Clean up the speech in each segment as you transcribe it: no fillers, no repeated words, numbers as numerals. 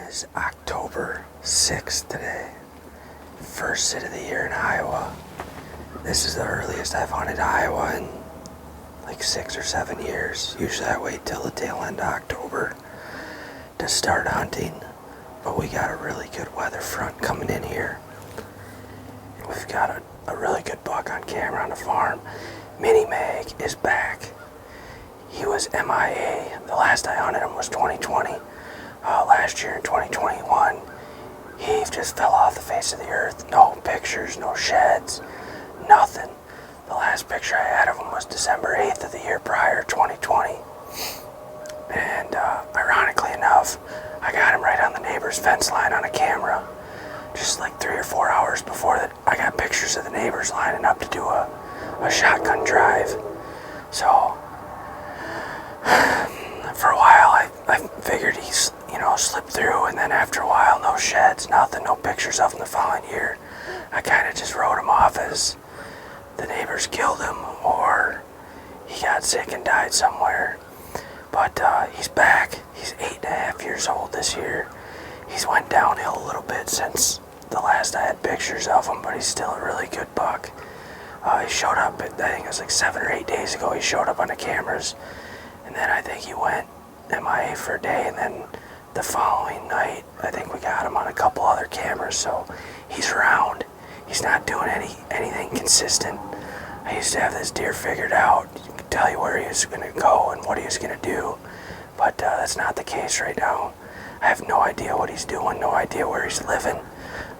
is October 6th today. First sit of the year in Iowa. This is the earliest I've hunted Iowa in like 6 or 7 years. Usually I wait till the tail end of October to start hunting, but we got a really good weather front coming in here. We've got a really good buck on camera on the farm. Mini Mag is back. He was MIA. The last I hunted him was 2020. Last year in 2021, he just fell off the face of the earth. No pictures, no sheds, nothing. The last picture I had of him was December 8th of the year prior, 2020. And ironically enough, I got him right on the neighbor's fence line on a camera. Just like 3 or 4 hours before that, I got pictures of the neighbors lining up to do a shotgun drive. So, for a while, I figured he's, slipped through, and then after a while, no sheds, nothing, no pictures of him the following year. I kind of just wrote him off as the neighbors killed him, or he got sick and died somewhere. But he's back. He's 8.5 years old this year. He's went downhill a little bit since the last I had pictures of him, but he's still a really good buck. He showed up, I think it was like 7 or 8 days ago, he showed up on the cameras, and then I think he went MIA for a day, and then the following night, I think we got him on a couple other cameras, so he's around. He's not doing anything consistent. I used to have this deer figured out. You could tell you where he was going to go and what he was going to do, but that's not the case right now. I have no idea what he's doing, no idea where he's living.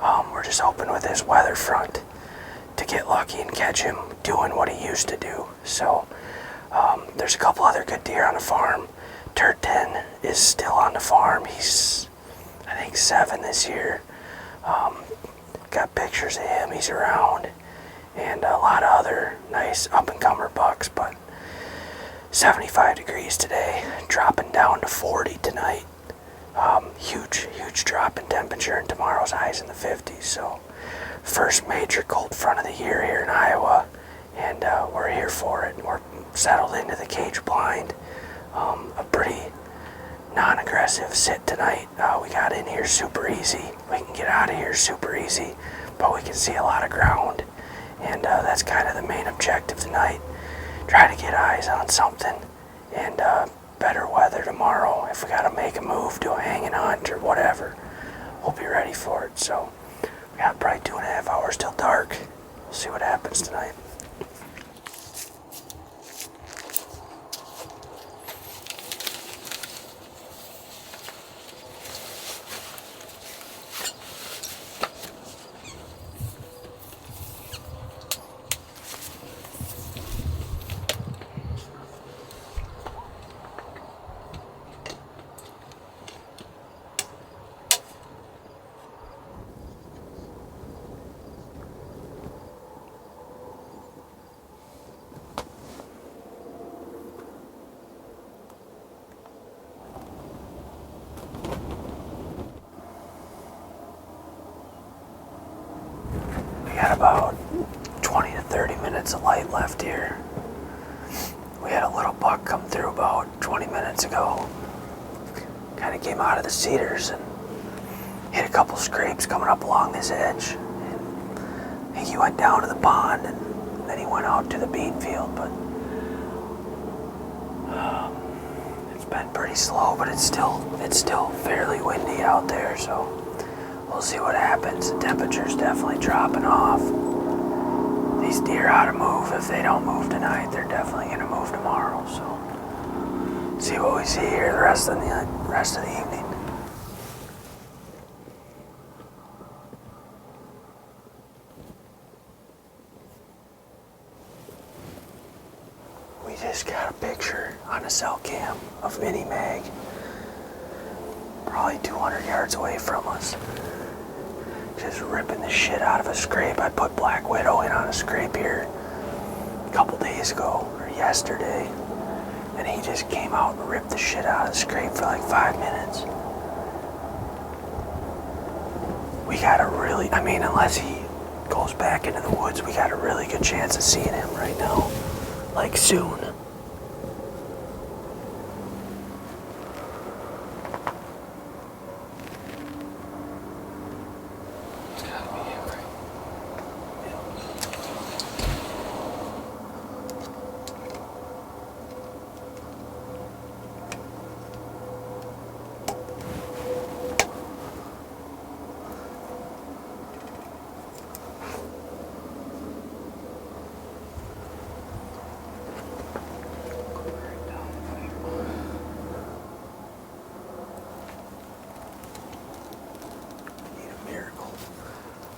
We're just hoping with this weather front to get lucky and catch him doing what he used to do. So there's a couple other good deer on the farm. Tethrd is still on the farm. He's, I think, 7 this year. Got pictures of him. He's around. And a lot of other nice up-and-comer bucks, but 75 degrees today, dropping down to 40 tonight. Huge drop in temperature, and tomorrow's highs in the 50s. So first major cold front of the year here in Iowa, and we're here for it. We're settled into the cage blind. A pretty non-aggressive sit tonight. We got in here super easy. We can get out of here super easy, but we can see a lot of ground, and that's kind of the main objective tonight. Try to get eyes on something, and better weather tomorrow. If we got to make a move, do a hanging hunt or whatever, we'll be ready for it. So we got probably 2.5 hours till dark. We'll see what happens tonight. Got about 20 to 30 minutes of light left here. We had a little buck come through about 20 minutes ago. Kind of came out of the cedars and hit a couple scrapes coming up along this edge. And I think he went down to the pond, and then he went out to the bean field, but it's been pretty slow, but it's still fairly windy out there, so we'll see what happens. The temperature's definitely dropping off. These deer ought to move. If they don't move tonight, they're definitely going to move tomorrow. So, see what we see here the rest of the evening. We just got a picture on a cell cam of Mini Mag, probably 200 yards away from us. Just ripping the shit out of a scrape. I put Black Widow in on a scrape here a couple days ago, or yesterday, and he just came out and ripped the shit out of the scrape for like 5 minutes. We got a really, unless he goes back into the woods, we got a really good chance of seeing him right now, like soon. gotta be it, right? Miracle.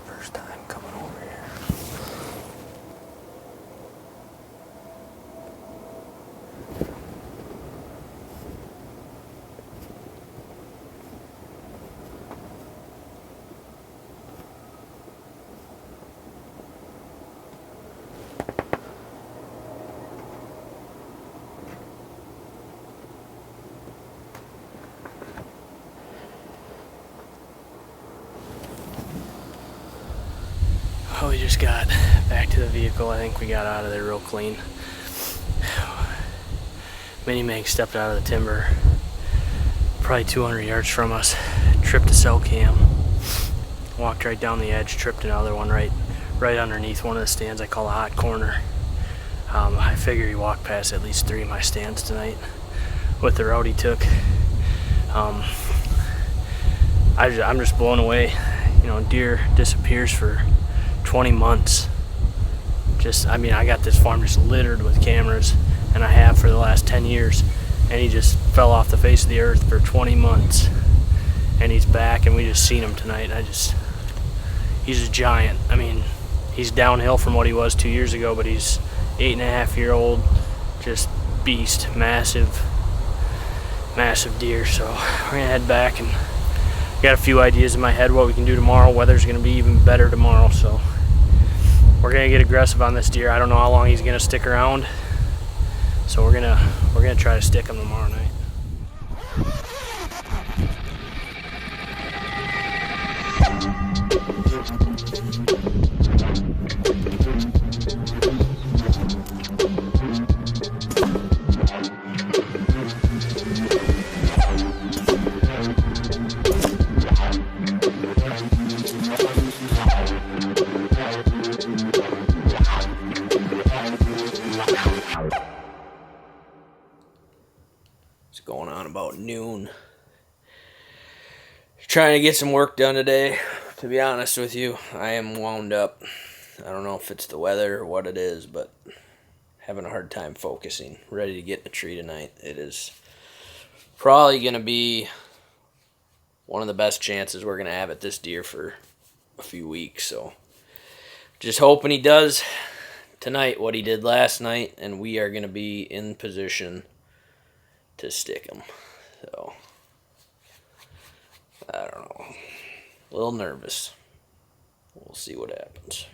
First time coming over here. Oh, we just got back to the vehicle. I think we got out of there real clean. Mini Meg stepped out of the timber, probably 200 yards from us, tripped a cell cam, walked right down the edge, tripped another one right underneath one of the stands I call a hot corner. I figure he walked past at least 3 of my stands tonight with the route he took. I'm just blown away. You know, deer disappears for 20 months. I got this farm just littered with cameras, and I have for the last 10 years, and he just fell off the face of the earth for 20 months, and he's back, and we just seen him tonight. He's a giant. I mean, he's downhill from what he was 2 years ago, but he's 8.5-year-old, just beast, massive deer. So we're gonna head back, and got a few ideas in my head what we can do tomorrow. Weather's gonna be even better tomorrow, so we're gonna get aggressive on this deer. I don't know how long he's gonna stick around, so we're gonna try to stick him tomorrow night. It's going on about noon. Trying to get some work done today. To be honest with you, I am wound up. I don't know if it's the weather or what it is, but having a hard time focusing. Ready to get in the tree tonight. It is probably going to be one of the best chances we're going to have at this deer for a few weeks. So just hoping he does tonight what he did last night, and we are going to be in position to stick him. So I don't know. A little nervous. We'll see what happens.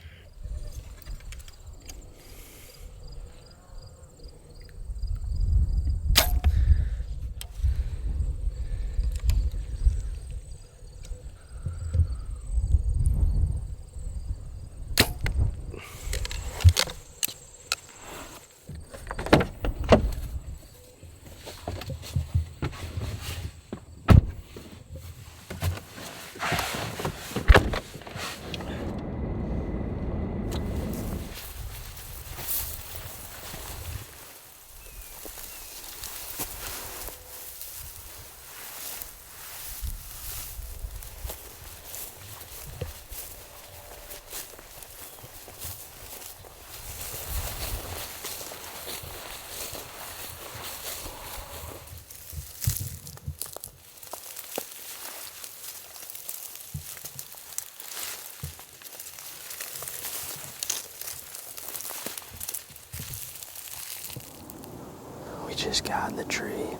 Just got in the tree.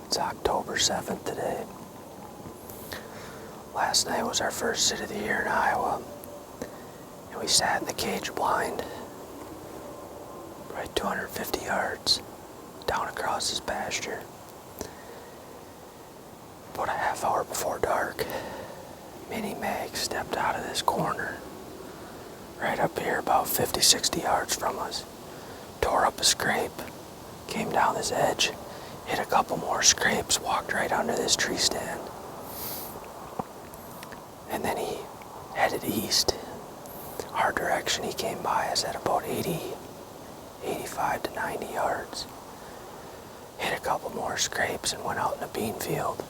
It's October 7th today. Last night was our first sit of the year in Iowa, and we sat in the cage blind, right 250 yards down across this pasture. About a half hour before dark, Mini Meg stepped out of this corner, right up here about 50-60 yards from us, tore up a scrape, came down this edge, hit a couple more scrapes, walked right under this tree stand. And then he headed east. section he came by is at about 80, 85 to 90 yards. Hit a couple more scrapes and went out in a bean field.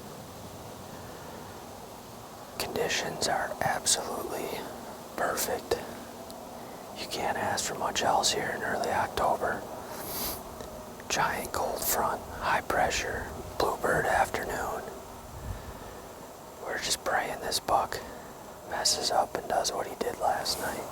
Conditions are absolutely perfect. You can't ask for much else here in early October. Giant cold front, high pressure, bluebird afternoon. We're just praying this buck messes up and does what he did last night.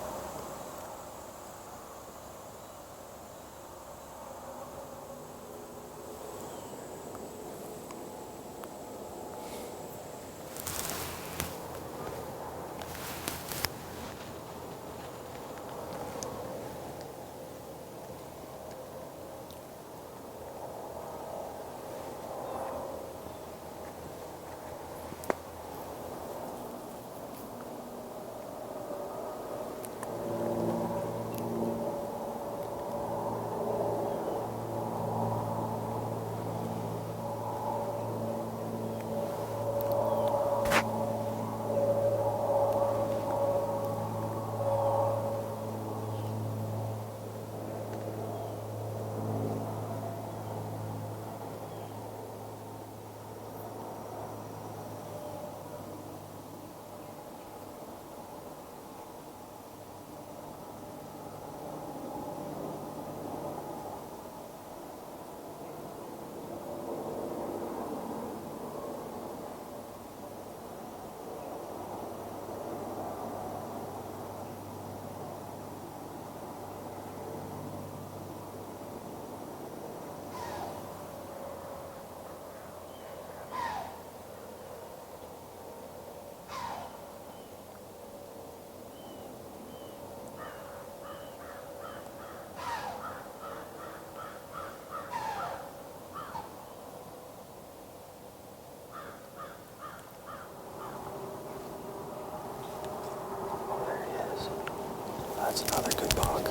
That's another good buck.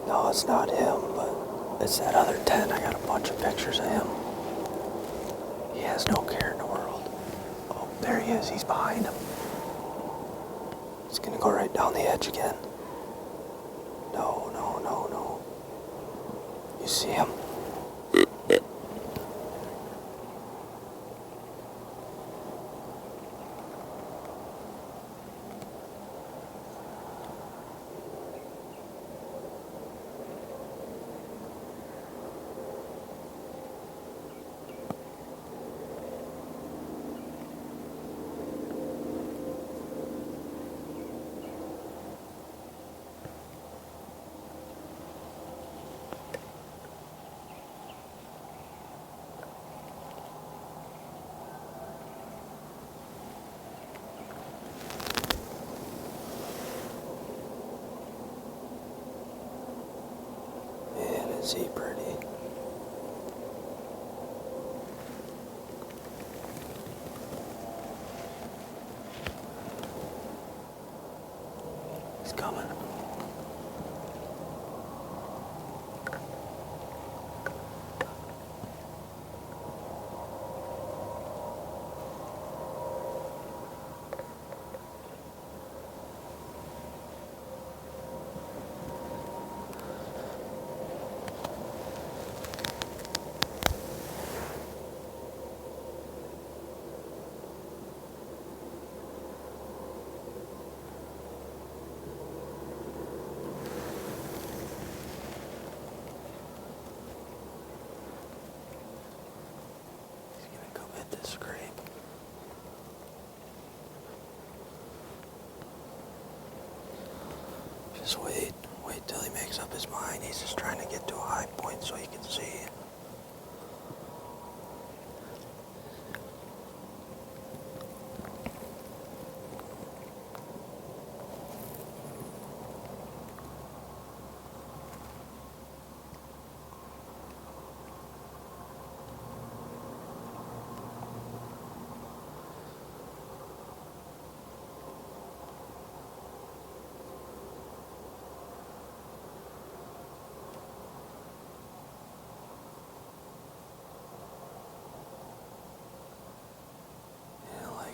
No, it's not him, but it's that other 10. I got a bunch of pictures of him. He has no care in the world. Oh, there he is. He's behind him. He's gonna go right down the edge again. No, no, no, no. You see him? Man, is he pretty. He's coming. This scrape. Just wait till he makes up his mind. He's just trying to get to a high point so he can see.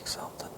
Something.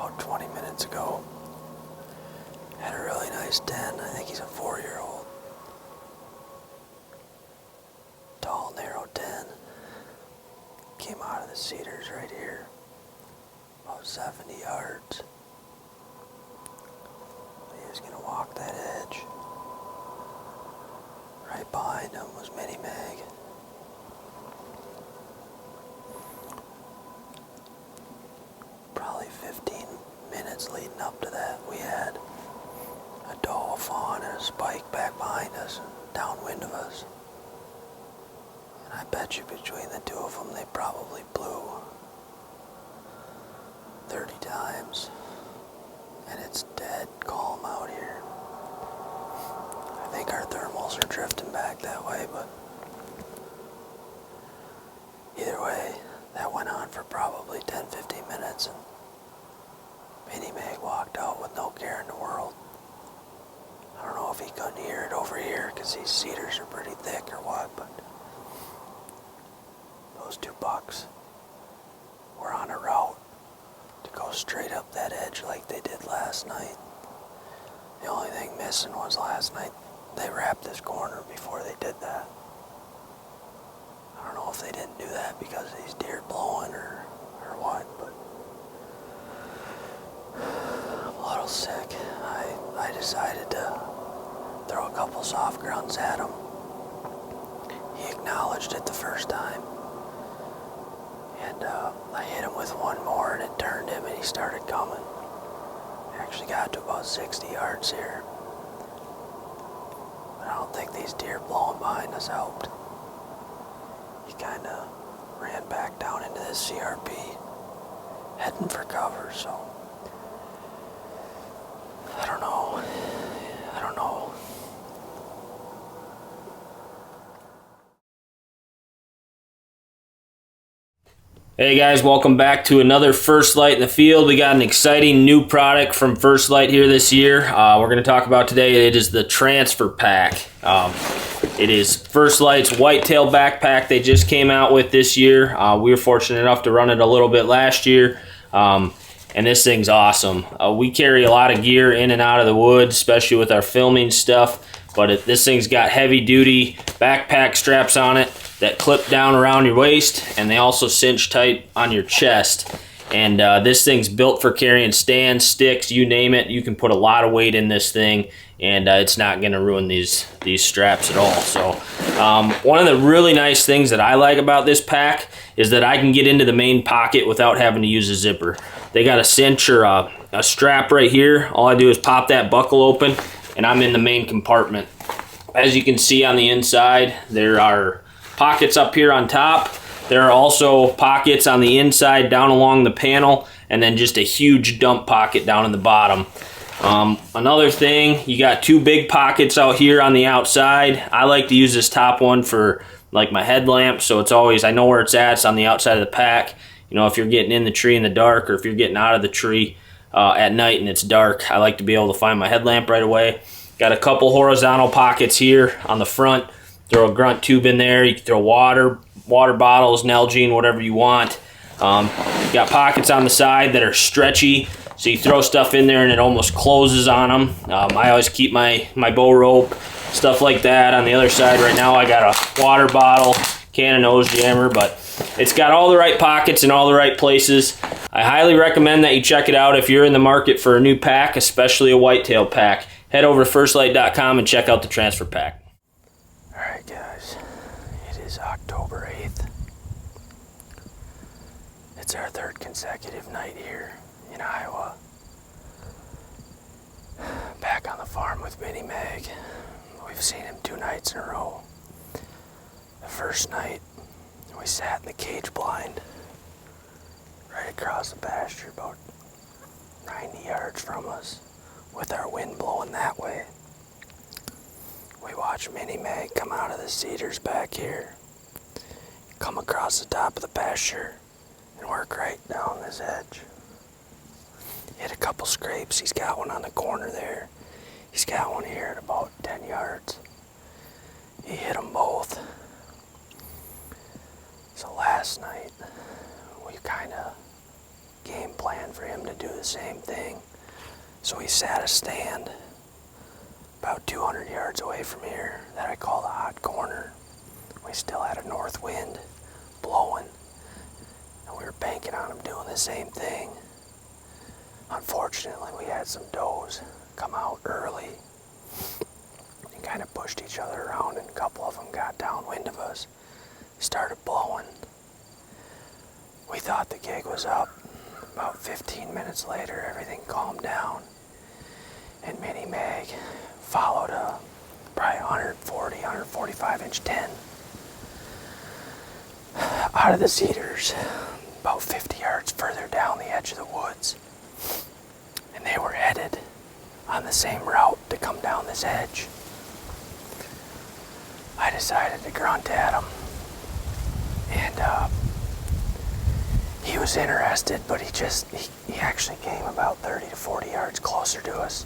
about 20 minutes ago. Had a really nice 10. I think he's a 4-year-old. Tall, narrow 10. Came out of the cedars right here. About 70 yards. He was gonna walk that edge. Right behind him was Mini Mag. Probably 15 minutes leading up to that, we had a doe, a fawn, and a spike back behind us, downwind of us. And I bet you between the two of them, they probably blew 30 times. And it's dead calm out here. I think our thermals are drifting back that way, but either way, that went on for probably 10-15 minutes, and Mini Mag walked out with no care in the world. I don't know if he couldn't hear it over here because these cedars are pretty thick or what, but those two bucks were on a route to go straight up that edge like they did last night. The only thing missing was last night they wrapped this corner before they did that. I don't know if they didn't do that because of these deer blowing or what, but I'm a little sick. I decided to throw a couple soft grunts at him. He acknowledged it the first time. And I hit him with one more and it turned him and he started coming. Actually got to about 60 yards here. But I don't think these deer blowing behind us helped. He kind of ran back down into this CRP, heading for cover, so I don't know. Hey guys, welcome back to another First Light in the Field. We got an exciting new product from First Light here this year. We're going to talk about today. It is the Transfer Pack. It is First Light's whitetail backpack they just came out with this year. We were fortunate enough to run it a little bit last year. And this thing's awesome. We carry a lot of gear in and out of the woods, especially with our filming stuff. But this thing's got heavy duty backpack straps on it that clip down around your waist, and they also cinch tight on your chest. And this thing's built for carrying stands, sticks, you name it. You can put a lot of weight in this thing, and it's not going to ruin these straps at all. So one of the really nice things that I like about this pack is that I can get into the main pocket without having to use a zipper. They got a cinch or a strap right here. All I do is pop that buckle open, and I'm in the main compartment. As you can see on the inside, there are pockets up here on top. There are also pockets on the inside down along the panel, and then just a huge dump pocket down in the bottom. Another thing, you got two big pockets out here on the outside. I like to use this top one for like my headlamp, so it's always, I know where it's at. It's on the outside of the pack. You know, if you're getting in the tree in the dark, or if you're getting out of the tree at night and it's dark, I like to be able to find my headlamp right away. Got a couple horizontal pockets here on the front. Throw a grunt tube in there. You can throw water bottles, Nalgene, whatever you want. Got pockets on the side that are stretchy, so you throw stuff in there and it almost closes on them. I always keep my bow rope, stuff like that. On the other side right now I got a water bottle, can of nose jammer, but it's got all the right pockets in all the right places. I highly recommend that you check it out if you're in the market for a new pack, especially a whitetail pack. Head over to firstlight.com and check out the Transfer Pack. Alright guys, it is October 8th. It's our third consecutive night here in Iowa. Back on the farm with Mini Mag. We've seen him 2 nights in a row. The first night, we sat in the cage blind right across the pasture about 90 yards from us with our wind blowing that way. We watched Mini Mag come out of the cedars back here, come across the top of the pasture, and work right down this edge. Hit a couple scrapes. He's got one on the corner there. He's got one here at about 10 yards. He hit them both. So last night, we kind of game plan for him to do the same thing. So he sat a stand about 200 yards away from here that I call the hot corner. We still had a north wind blowing, and we were banking on him doing the same thing. Unfortunately, we had some does come out early and kind of pushed each other around, and a couple of them got downwind of us, started blowing. We thought the gig was up. About 15 minutes later, everything calmed down, and Mini Mag followed a probably 140, 145 inch 10 out of the cedars about 50 yards further down the edge of the woods. And they were headed on the same route to come down this edge. I decided to grunt at him, and he was interested, but he actually came about 30 to 40 yards closer to us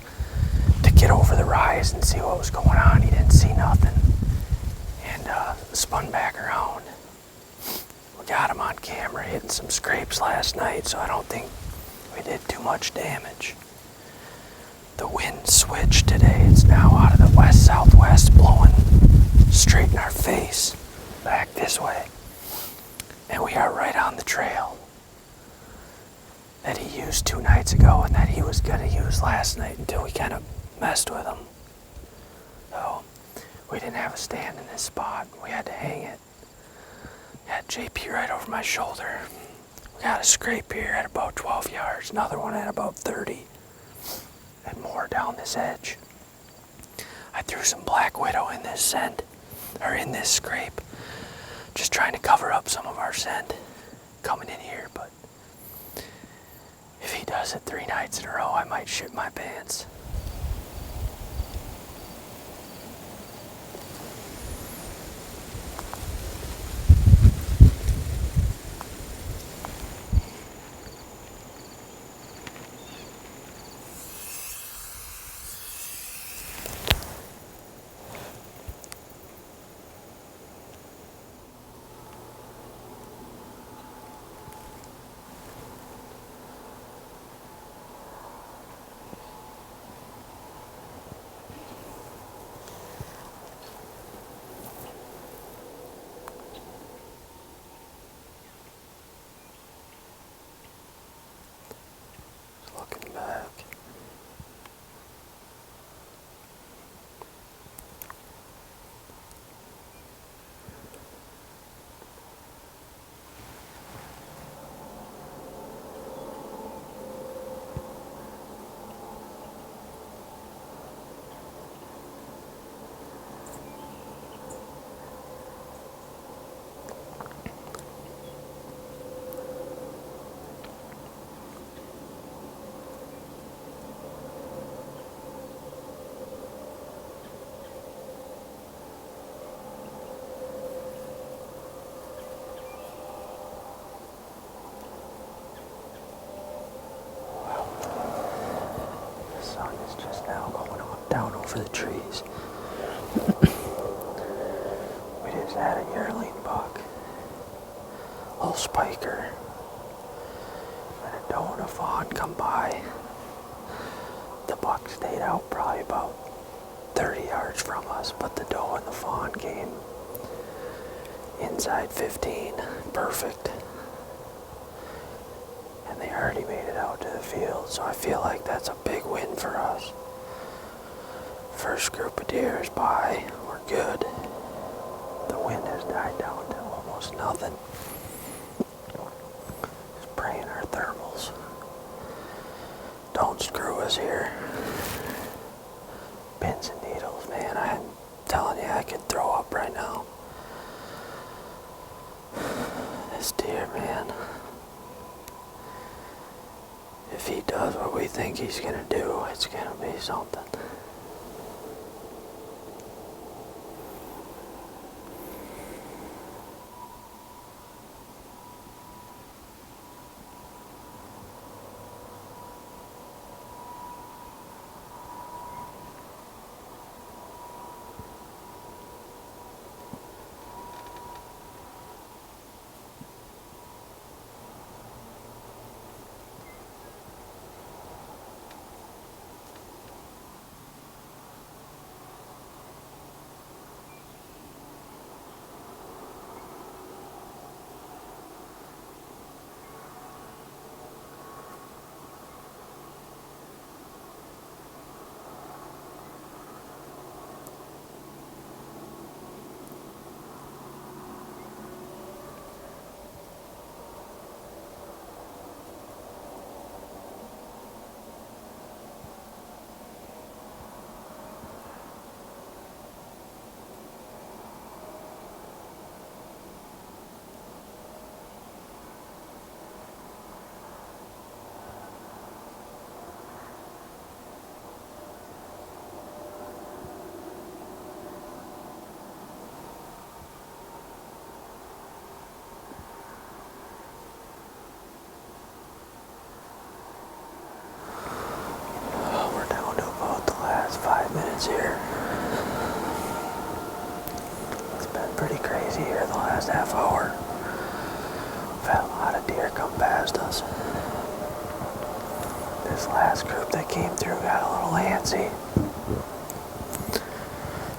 to get over the rise and see what was going on. He didn't see nothing, and spun back around. We got him on camera hitting some scrapes last night, so I don't think we did too much damage. The wind switched today. It's now out of the west-southwest, blowing straight in our face, back this way. And we are right on the trail that he used 2 nights ago and that he was going to use last night until we kind of messed with him. So we didn't have a stand in this spot. We had to hang it. Got JP right over my shoulder. We got a scrape here at about 12 yards, another one at about 30, and more down this edge. I threw some Black Widow in this scent, or in this scrape, just trying to cover up some of our scent coming in here, but if he does it 3 nights in a row, I might shit my pants. Looking back. Down over the trees. We just had a yearling buck, a little spiker, and a doe and a fawn come by. The buck stayed out probably about 30 yards from us, but the doe and the fawn came inside 15, perfect. And they already made it out to the field, so I feel like that's a big win for us. First group of deer is by. We're good. The wind has died down to almost nothing. Just praying our thermals don't screw us here. Pins and needles, man. I'm telling you, I could throw up right now. This deer, man. If he does what we think he's gonna do, it's gonna be something. sheds here. It's been pretty crazy here the last half hour. We've had a lot of deer come past us. This last group that came through got a little antsy.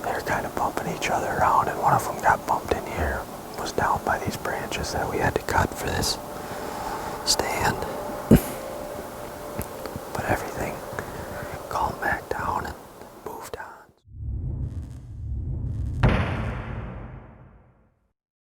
They were kind of bumping each other around, and one of them got bumped in here. Was down by these branches that we had to cut for this